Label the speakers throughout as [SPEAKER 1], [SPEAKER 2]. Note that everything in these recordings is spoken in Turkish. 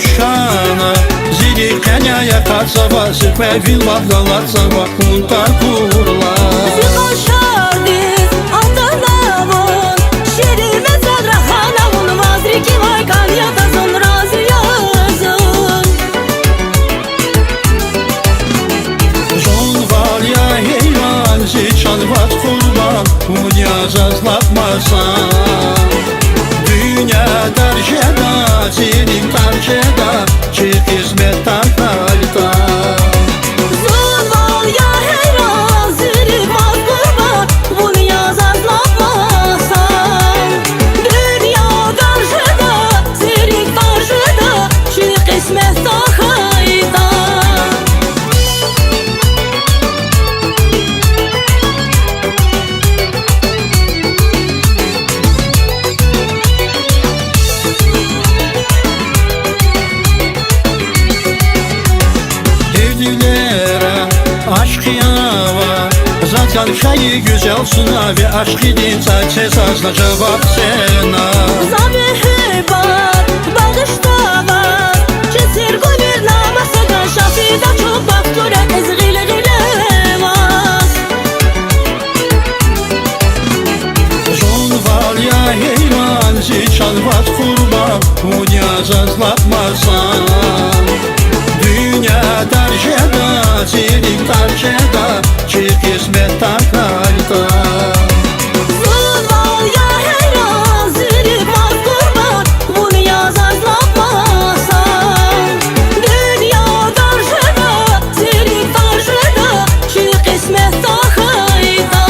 [SPEAKER 1] ушана Зири коняя кацава Сыквай вилват галацава Кунта курла
[SPEAKER 2] Зикошардис алтанавон Шери мезадра ханавон Вазрики вай каньята зон разъязон
[SPEAKER 1] Жон валya heyvan Зичан ват kurban Уня зазлапмасан Dünya darjeda Zirin tarjeda Çık hizmet takalta
[SPEAKER 2] Zon val ya heyran Ziri vaz kurban Bunu yaz azlatmasan Dünya karşıda Ziri karşıda Çık ismet takalta
[SPEAKER 1] Aşk yava Zaten şeyi güzel suna Ve aşk idin Saçe sazla cevap sena
[SPEAKER 2] Zabihibat Bağışta var Kesir gönül namasıdan Şafida çok baktıra Ezgili gilevaz
[SPEAKER 1] Жон валya heyvan Зичан ват kurban Уня зазлапмасан Dünya darjeda Zirin tarjeda Çık hizmet takalta
[SPEAKER 2] Zon val ya heyran Ziri vaz kurban Bunu yaz azlatmasan Dünya karşıda Ziri karşıda Çık ismet takalta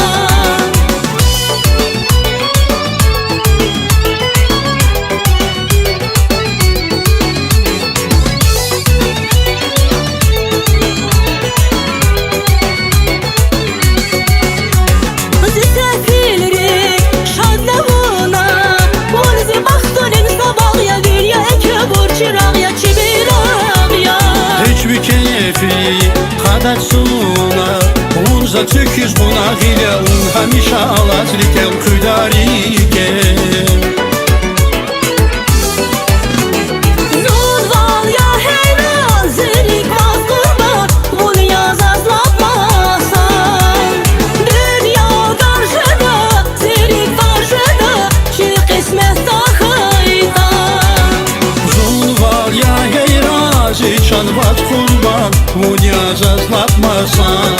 [SPEAKER 1] Hiçbir keyfi kadar suna Unza tüküz buna hile Un hamişa alat rikel Küdarike
[SPEAKER 2] Zon val ya heyran Zirik vaz kurban Bunu yaz azlatmasan Dünya karşıda Zirik karşıda Çık ismet takalta
[SPEAKER 1] Zon valya heyra Zичan vat kurban Unya zazlatmasan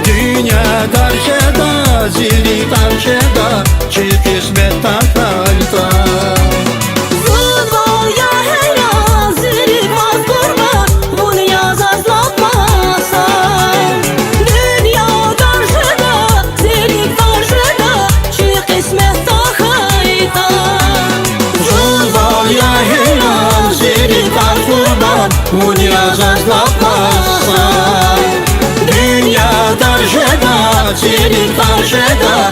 [SPEAKER 1] Dünya darjeda Ziri tarjeda Çık hizmet takalta
[SPEAKER 2] Zon val ya heyran Zirik vaz kurban Bunu yaz azlatmasan Dünya karşıda Zirik karşıda Çık ismet takalta
[SPEAKER 1] Zon valya heyran Ziri tar kurban Unya zazlatmasan Dünya darjeda Ziri tarjeda